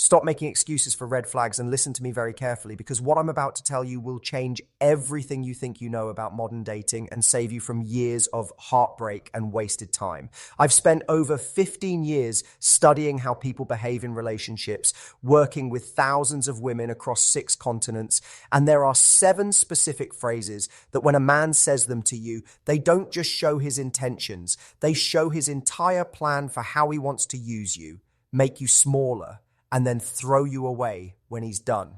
Stop making excuses for red flags and listen to me very carefully, because what I'm about to tell you will change everything you think you know about modern dating and save you from years of heartbreak and wasted time. I've spent over 15 years studying how people behave in relationships, working with thousands of women across 6 continents, and there are 7 specific phrases that when a man says them to you, they don't just show his intentions, they show his entire plan for how he wants to use you, make you smaller, and then throw you away when he's done.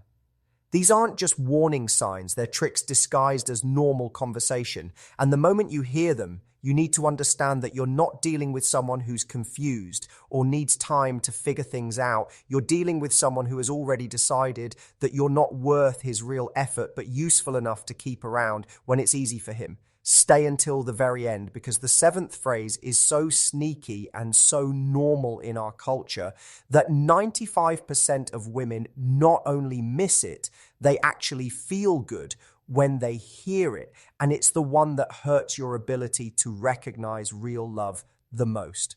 These aren't just warning signs, they're tricks disguised as normal conversation. And the moment you hear them, you need to understand that you're not dealing with someone who's confused or needs time to figure things out. You're dealing with someone who has already decided that you're not worth his real effort, but useful enough to keep around when it's easy for him. Stay until the very end, because the 7th phrase is so sneaky and so normal in our culture that 95% of women not only miss it, they actually feel good when they hear it. And it's the one that hurts your ability to recognize real love the most.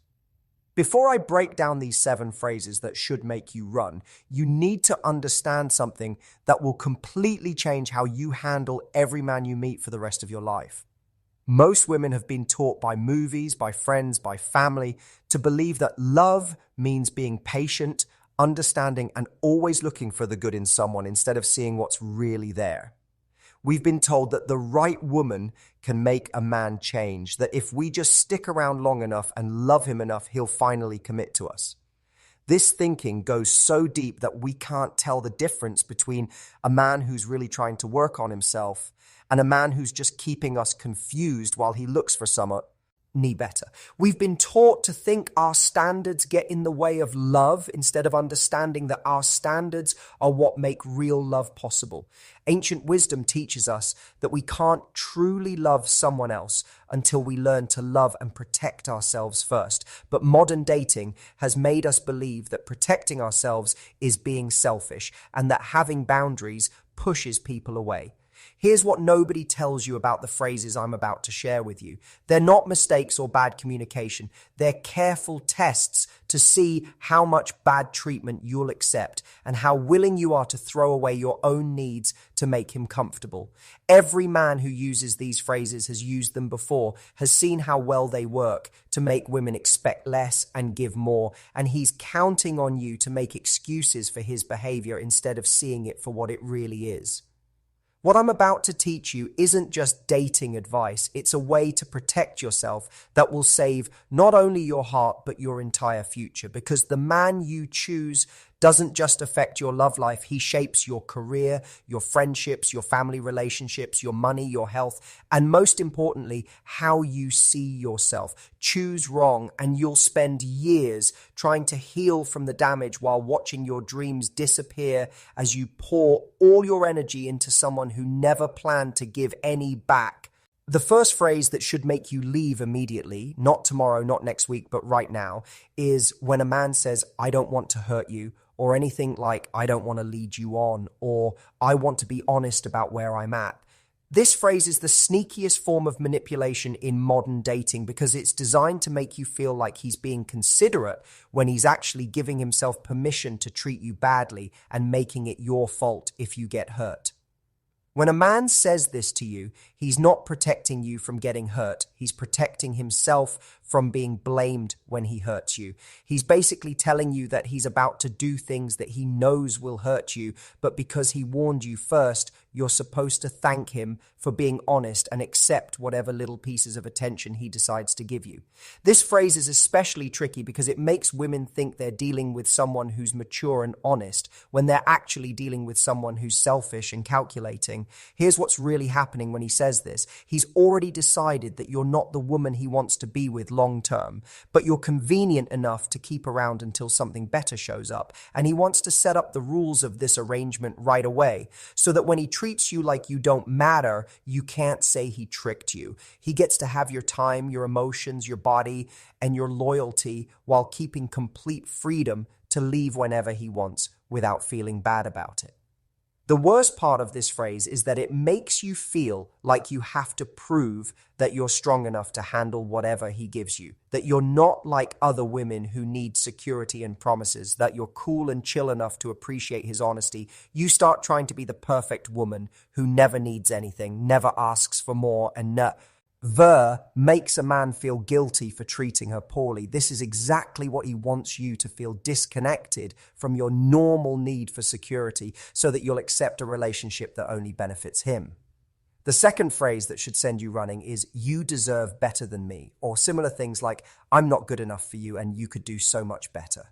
Before I break down these 7 phrases that should make you run, you need to understand something that will completely change how you handle every man you meet for the rest of your life. Most women have been taught by movies, by friends, by family to believe that love means being patient, understanding, and always looking for the good in someone instead of seeing what's really there. We've been told that the right woman can make a man change, that if we just stick around long enough and love him enough, he'll finally commit to us. This thinking goes so deep that we can't tell the difference between a man who's really trying to work on himself and a man who's just keeping us confused while he looks for someone better. We've been taught to think our standards get in the way of love instead of understanding that our standards are what make real love possible. Ancient wisdom teaches us that we can't truly love someone else until we learn to love and protect ourselves first. But modern dating has made us believe that protecting ourselves is being selfish and that having boundaries pushes people away. Here's what nobody tells you about the phrases I'm about to share with you. They're not mistakes or bad communication. They're careful tests to see how much bad treatment you'll accept and how willing you are to throw away your own needs to make him comfortable. Every man who uses these phrases has used them before, has seen how well they work to make women expect less and give more, and he's counting on you to make excuses for his behavior instead of seeing it for what it really is. What I'm about to teach you isn't just dating advice. It's a way to protect yourself that will save not only your heart, but your entire future. Because the man you choose doesn't just affect your love life. He shapes your career, your friendships, your family relationships, your money, your health, and most importantly, how you see yourself. Choose wrong and you'll spend years trying to heal from the damage while watching your dreams disappear as you pour all your energy into someone who never planned to give any back. The first phrase that should make you leave immediately, not tomorrow, not next week, but right now, is when a man says, "I don't want to hurt you," or anything like, "I don't want to lead you on," or "I want to be honest about where I'm at." This phrase is the sneakiest form of manipulation in modern dating because it's designed to make you feel like he's being considerate when he's actually giving himself permission to treat you badly and making it your fault if you get hurt. When a man says this to you, he's not protecting you from getting hurt. He's protecting himself from being blamed when he hurts you. He's basically telling you that he's about to do things that he knows will hurt you, but because he warned you first, you're supposed to thank him for being honest and accept whatever little pieces of attention he decides to give you. This phrase is especially tricky because it makes women think they're dealing with someone who's mature and honest when they're actually dealing with someone who's selfish and calculating. Here's what's really happening when he says this. He's already decided that you're not the woman he wants to be with long term, but you're convenient enough to keep around until something better shows up. And he wants to set up the rules of this arrangement right away so that when he treats you like you don't matter, you can't say he tricked you. He gets to have your time, your emotions, your body, and your loyalty while keeping complete freedom to leave whenever he wants without feeling bad about it. The worst part of this phrase is that it makes you feel like you have to prove that you're strong enough to handle whatever he gives you, that you're not like other women who need security and promises, that you're cool and chill enough to appreciate his honesty. You start trying to be the perfect woman who never needs anything, never asks for more, and makes a man feel guilty for treating her poorly. This is exactly what he wants you to feel, disconnected from your normal need for security so that you'll accept a relationship that only benefits him. The second phrase that should send you running is "you deserve better than me," or similar things like "I'm not good enough for you and you could do so much better."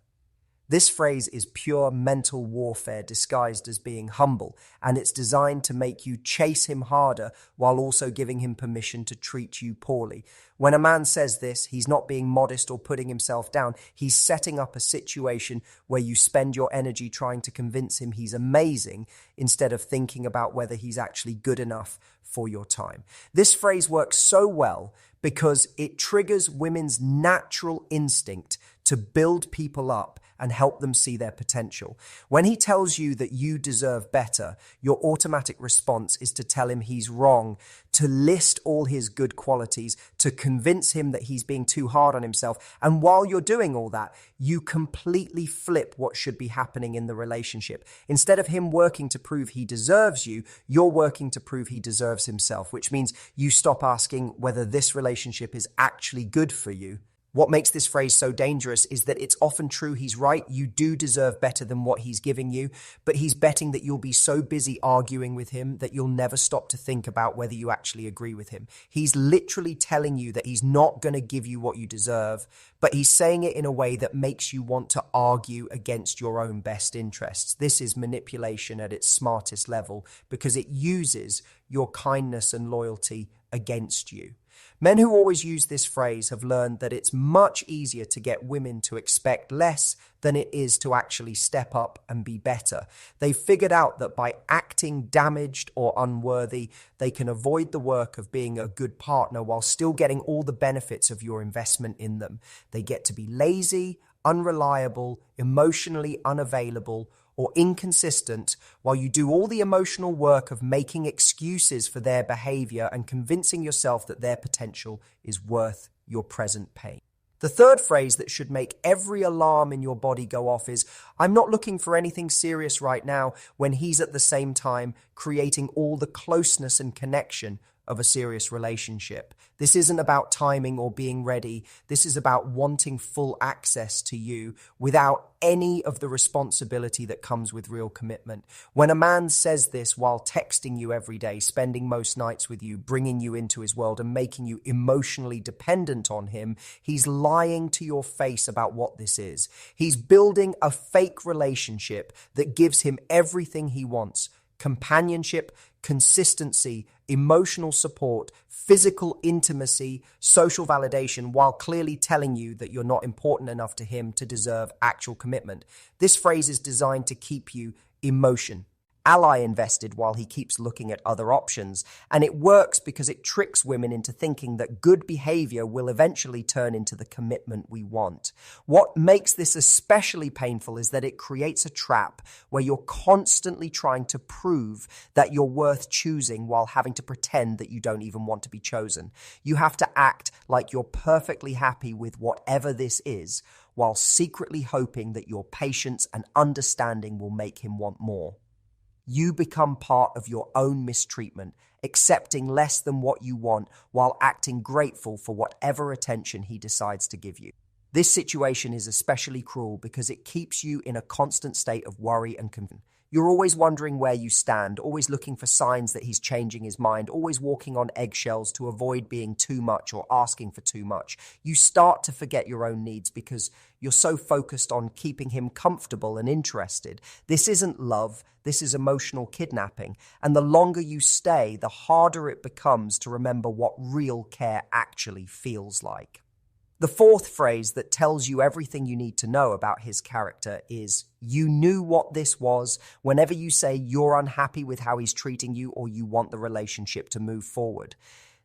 This phrase is pure mental warfare disguised as being humble, and it's designed to make you chase him harder while also giving him permission to treat you poorly. When a man says this, he's not being modest or putting himself down. He's setting up a situation where you spend your energy trying to convince him he's amazing instead of thinking about whether he's actually good enough for your time. This phrase works so well because it triggers women's natural instinct to build people up and help them see their potential. When he tells you that you deserve better, your automatic response is to tell him he's wrong, to list all his good qualities, to convince him that he's being too hard on himself. And while you're doing all that, you completely flip what should be happening in the relationship. Instead of him working to prove he deserves you, you're working to prove he deserves himself, which means you stop asking whether this relationship is actually good for you. What makes this phrase so dangerous is that it's often true he's right. You do deserve better than what he's giving you, but he's betting that you'll be so busy arguing with him that you'll never stop to think about whether you actually agree with him. He's literally telling you that he's not going to give you what you deserve, but he's saying it in a way that makes you want to argue against your own best interests. This is manipulation at its smartest level because it uses your kindness and loyalty against you. Men who always use this phrase have learned that it's much easier to get women to expect less than it is to actually step up and be better. They've figured out that by acting damaged or unworthy, they can avoid the work of being a good partner while still getting all the benefits of your investment in them. They get to be lazy, unreliable, emotionally unavailable, or inconsistent while you do all the emotional work of making excuses for their behavior and convincing yourself that their potential is worth your present pain. The third phrase that should make every alarm in your body go off is, "I'm not looking for anything serious right now," when he's at the same time creating all the closeness and connection of a serious relationship. This isn't about timing or being ready. This is about wanting full access to you without any of the responsibility that comes with real commitment. When a man says this while texting you every day, spending most nights with you, bringing you into his world and making you emotionally dependent on him, he's lying to your face about what this is. He's building a fake relationship that gives him everything he wants: companionship, consistency, emotional support, physical intimacy, social validation, while clearly telling you that you're not important enough to him to deserve actual commitment. This phrase is designed to keep you ally invested while he keeps looking at other options. And it works because it tricks women into thinking that good behavior will eventually turn into the commitment we want. What makes this especially painful is that it creates a trap where you're constantly trying to prove that you're worth choosing while having to pretend that you don't even want to be chosen. You have to act like you're perfectly happy with whatever this is, while secretly hoping that your patience and understanding will make him want more. You become part of your own mistreatment, accepting less than what you want while acting grateful for whatever attention he decides to give you. This situation is especially cruel because it keeps you in a constant state of worry and confusion. You're always wondering where you stand, always looking for signs that he's changing his mind, always walking on eggshells to avoid being too much or asking for too much. You start to forget your own needs because you're so focused on keeping him comfortable and interested. This isn't love, this is emotional kidnapping. And the longer you stay, the harder it becomes to remember what real care actually feels like. The fourth phrase that tells you everything you need to know about his character is, "You knew what this was," whenever you say you're unhappy with how he's treating you or you want the relationship to move forward.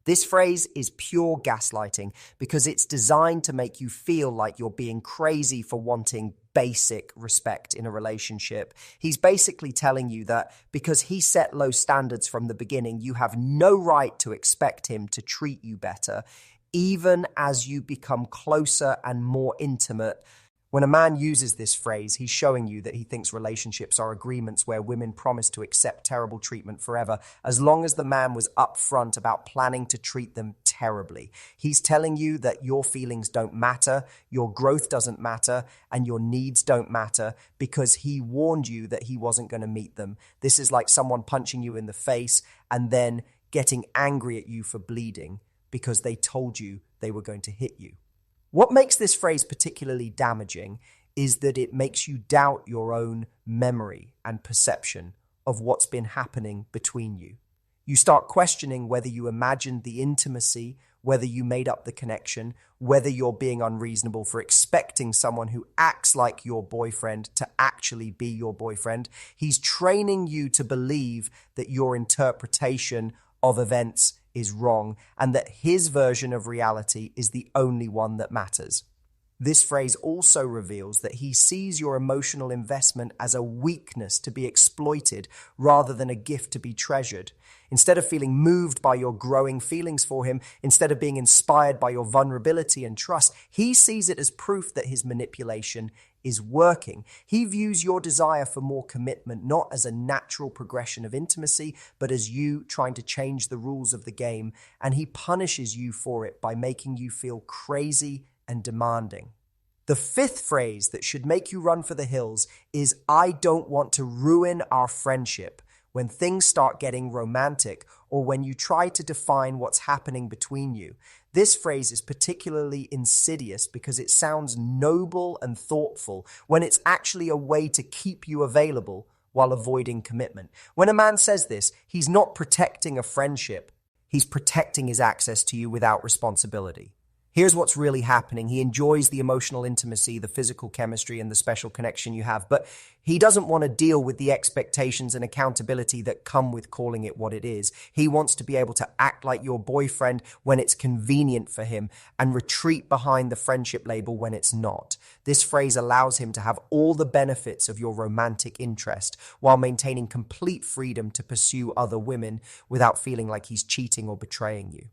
This phrase is pure gaslighting because it's designed to make you feel like you're being crazy for wanting basic respect in a relationship. He's basically telling you that because he set low standards from the beginning, you have no right to expect him to treat you better, even as you become closer and more intimate. When a man uses this phrase, he's showing you that he thinks relationships are agreements where women promise to accept terrible treatment forever, as long as the man was upfront about planning to treat them terribly. He's telling you that your feelings don't matter, your growth doesn't matter, and your needs don't matter because he warned you that he wasn't going to meet them. This is like someone punching you in the face and then getting angry at you for bleeding because they told you they were going to hit you. What makes this phrase particularly damaging is that it makes you doubt your own memory and perception of what's been happening between you. You start questioning whether you imagined the intimacy, whether you made up the connection, whether you're being unreasonable for expecting someone who acts like your boyfriend to actually be your boyfriend. He's training you to believe that your interpretation of events is wrong and that his version of reality is the only one that matters. This phrase also reveals that he sees your emotional investment as a weakness to be exploited rather than a gift to be treasured. Instead of feeling moved by your growing feelings for him, instead of being inspired by your vulnerability and trust, he sees it as proof that his manipulation is working. He views your desire for more commitment not as a natural progression of intimacy, but as you trying to change the rules of the game, and he punishes you for it by making you feel crazy and demanding. The fifth phrase that should make you run for the hills is, "I don't want to ruin our friendship." When things start getting romantic or when you try to define what's happening between you. This phrase is particularly insidious because it sounds noble and thoughtful when it's actually a way to keep you available while avoiding commitment. When a man says this, he's not protecting a friendship, he's protecting his access to you without responsibility. Here's what's really happening. He enjoys the emotional intimacy, the physical chemistry, and the special connection you have, but he doesn't want to deal with the expectations and accountability that come with calling it what it is. He wants to be able to act like your boyfriend when it's convenient for him and retreat behind the friendship label when it's not. This phrase allows him to have all the benefits of your romantic interest while maintaining complete freedom to pursue other women without feeling like he's cheating or betraying you.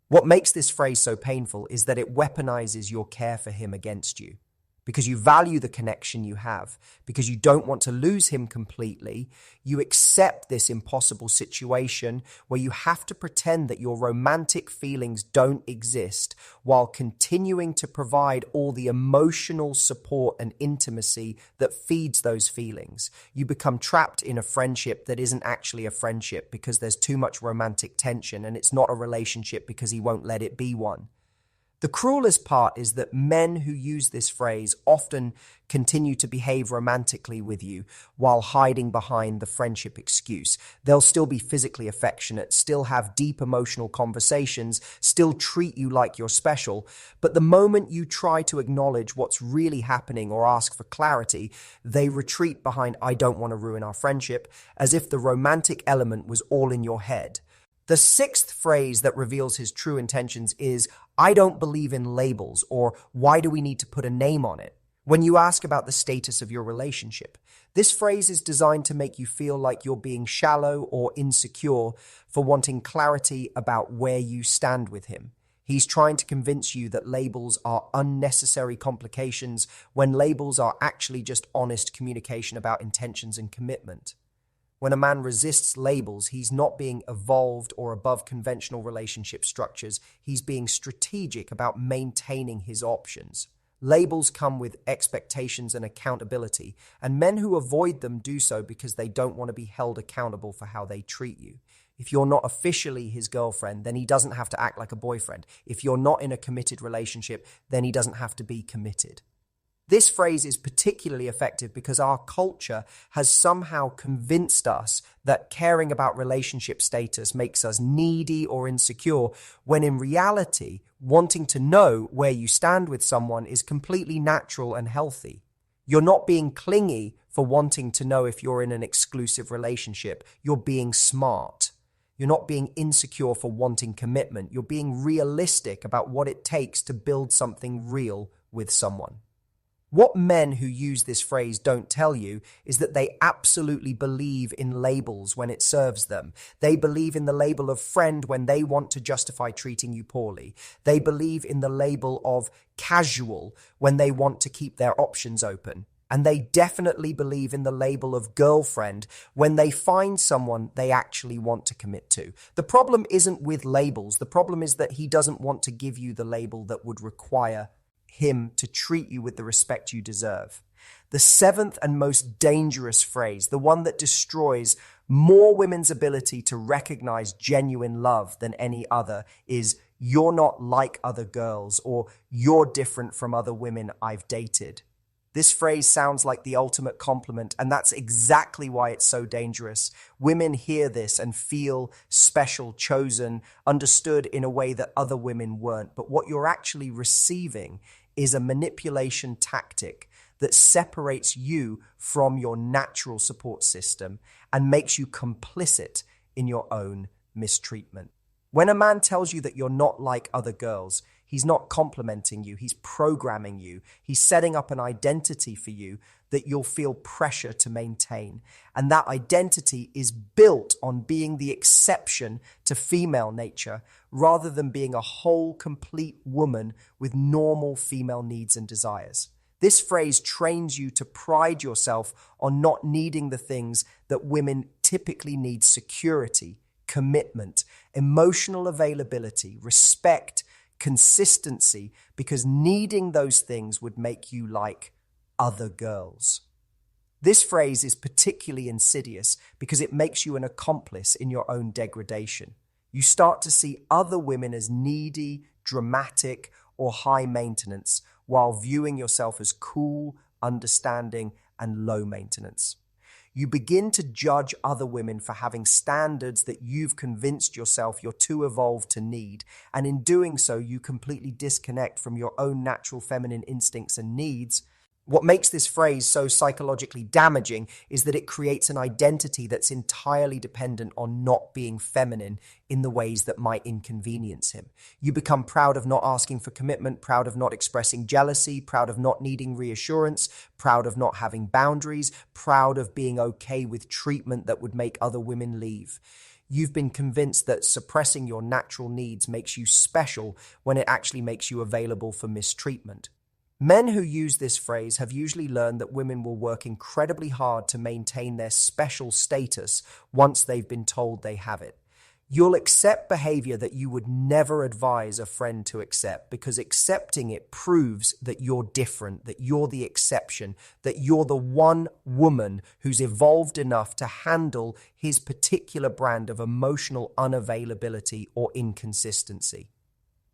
What makes this phrase so painful is that it weaponizes your care for him against you. Because you value the connection you have, because you don't want to lose him completely, you accept this impossible situation where you have to pretend that your romantic feelings don't exist while continuing to provide all the emotional support and intimacy that feeds those feelings. You become trapped in a friendship that isn't actually a friendship because there's too much romantic tension, and it's not a relationship because he won't let it be one. The cruelest part is that men who use this phrase often continue to behave romantically with you while hiding behind the friendship excuse. They'll still be physically affectionate, still have deep emotional conversations, still treat you like you're special. But the moment you try to acknowledge what's really happening or ask for clarity, they retreat behind, "I don't want to ruin our friendship," as if the romantic element was all in your head. The sixth phrase that reveals his true intentions is, "I don't believe in labels," or "Why do we need to put a name on it?" When you ask about the status of your relationship. This phrase is designed to make you feel like you're being shallow or insecure for wanting clarity about where you stand with him. He's trying to convince you that labels are unnecessary complications when labels are actually just honest communication about intentions and commitment. When a man resists labels, he's not being evolved or above conventional relationship structures. He's being strategic about maintaining his options. Labels come with expectations and accountability, and men who avoid them do so because they don't want to be held accountable for how they treat you. If you're not officially his girlfriend, then he doesn't have to act like a boyfriend. If you're not in a committed relationship, then he doesn't have to be committed. This phrase is particularly effective because our culture has somehow convinced us that caring about relationship status makes us needy or insecure, when in reality, wanting to know where you stand with someone is completely natural and healthy. You're not being clingy for wanting to know if you're in an exclusive relationship. You're being smart. You're not being insecure for wanting commitment. You're being realistic about what it takes to build something real with someone. What men who use this phrase don't tell you is that they absolutely believe in labels when it serves them. They believe in the label of friend when they want to justify treating you poorly. They believe in the label of casual when they want to keep their options open. And they definitely believe in the label of girlfriend when they find someone they actually want to commit to. The problem isn't with labels. The problem is that he doesn't want to give you the label that would require him to treat you with the respect you deserve. The seventh and most dangerous phrase, the one that destroys more women's ability to recognize genuine love than any other, is "you're not like other girls," or "you're different from other women I've dated." This phrase sounds like the ultimate compliment, and that's exactly why it's so dangerous. Women hear this and feel special, chosen, understood in a way that other women weren't. But what you're actually receiving is a manipulation tactic that separates you from your natural support system and makes you complicit in your own mistreatment. When a man tells you that you're not like other girls, he's not complimenting you, he's programming you. He's setting up an identity for you that you'll feel pressure to maintain. And that identity is built on being the exception to female nature rather than being a whole, complete woman with normal female needs and desires. This phrase trains you to pride yourself on not needing the things that women typically need: security, commitment, emotional availability, respect, consistency, because needing those things would make you like other girls. This phrase is particularly insidious because it makes you an accomplice in your own degradation. You start to see other women as needy, dramatic, or high maintenance, while viewing yourself as cool, understanding, and low maintenance. You begin to judge other women for having standards that you've convinced yourself you're too evolved to need, and in doing so, you completely disconnect from your own natural feminine instincts and needs. What makes this phrase so psychologically damaging is that it creates an identity that's entirely dependent on not being feminine in the ways that might inconvenience him. You become proud of not asking for commitment, proud of not expressing jealousy, proud of not needing reassurance, proud of not having boundaries, proud of being okay with treatment that would make other women leave. You've been convinced that suppressing your natural needs makes you special when it actually makes you available for mistreatment. Men who use this phrase have usually learned that women will work incredibly hard to maintain their special status once they've been told they have it. You'll accept behavior that you would never advise a friend to accept because accepting it proves that you're different, that you're the exception, that you're the one woman who's evolved enough to handle his particular brand of emotional unavailability or inconsistency.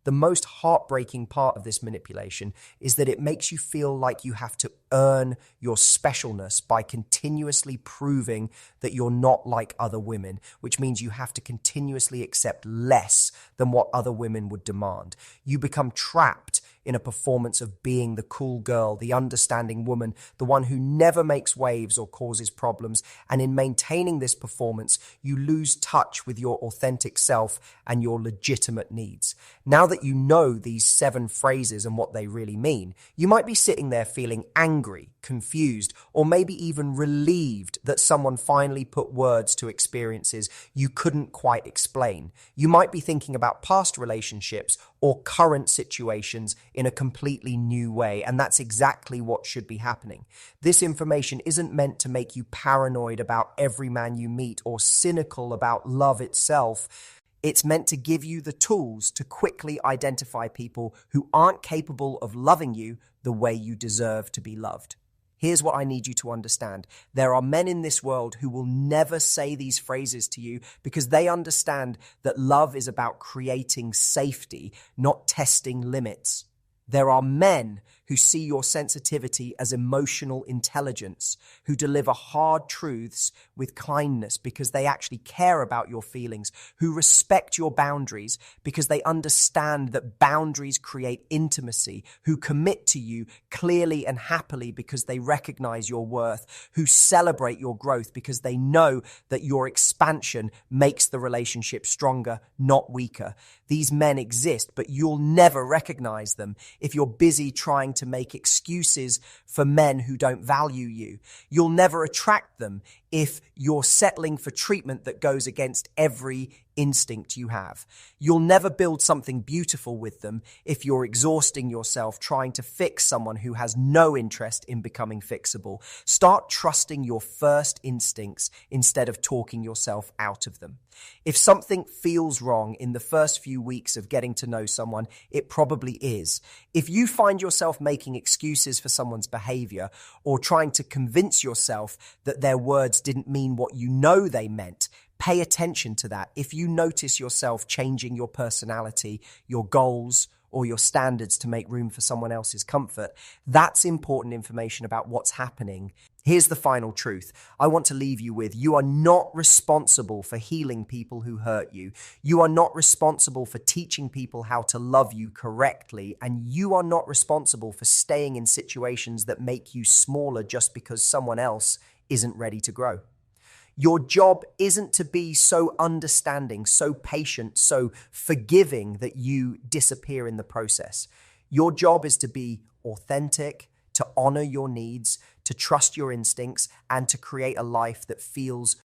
The most heartbreaking part of this manipulation is that it makes you feel like you have to earn your specialness by continuously proving that you're not like other women, which means you have to continuously accept less than what other women would demand. You become trapped in a performance of being the cool girl, the understanding woman, the one who never makes waves or causes problems. And in maintaining this performance, you lose touch with your authentic self and your legitimate needs. Now that you know these 7 phrases and what they really mean, you might be sitting there feeling angry, confused, or maybe even relieved that someone finally put words to experiences you couldn't quite explain. You might be thinking about past relationships or current situations in a completely new way, and that's exactly what should be happening. This information isn't meant to make you paranoid about every man you meet or cynical about love itself. It's meant to give you the tools to quickly identify people who aren't capable of loving you the way you deserve to be loved. Here's what I need you to understand. There are men in this world who will never say these phrases to you because they understand that love is about creating safety, not testing limits. There are men who see your sensitivity as emotional intelligence, who deliver hard truths with kindness because they actually care about your feelings, who respect your boundaries because they understand that boundaries create intimacy, who commit to you clearly and happily because they recognize your worth, who celebrate your growth because they know that your expansion makes the relationship stronger, not weaker. These men exist, but you'll never recognize them if you're busy trying to make excuses for men who don't value you. You'll never attract them if you're settling for treatment that goes against every instinct you have. You'll never build something beautiful with them if you're exhausting yourself trying to fix someone who has no interest in becoming fixable. Start trusting your first instincts instead of talking yourself out of them. If something feels wrong in the first few weeks of getting to know someone, it probably is. If you find yourself making excuses for someone's behavior or trying to convince yourself that their words didn't mean what you know they meant, pay attention to that. If you notice yourself changing your personality, your goals, or your standards to make room for someone else's comfort, that's important information about what's happening. Here's the final truth I want to leave you with. You are not responsible for healing people who hurt you. You are not responsible for teaching people how to love you correctly. And you are not responsible for staying in situations that make you smaller just because someone else isn't ready to grow. Your job isn't to be so understanding, so patient, so forgiving that you disappear in the process. Your job is to be authentic, to honor your needs, to trust your instincts, and to create a life that feels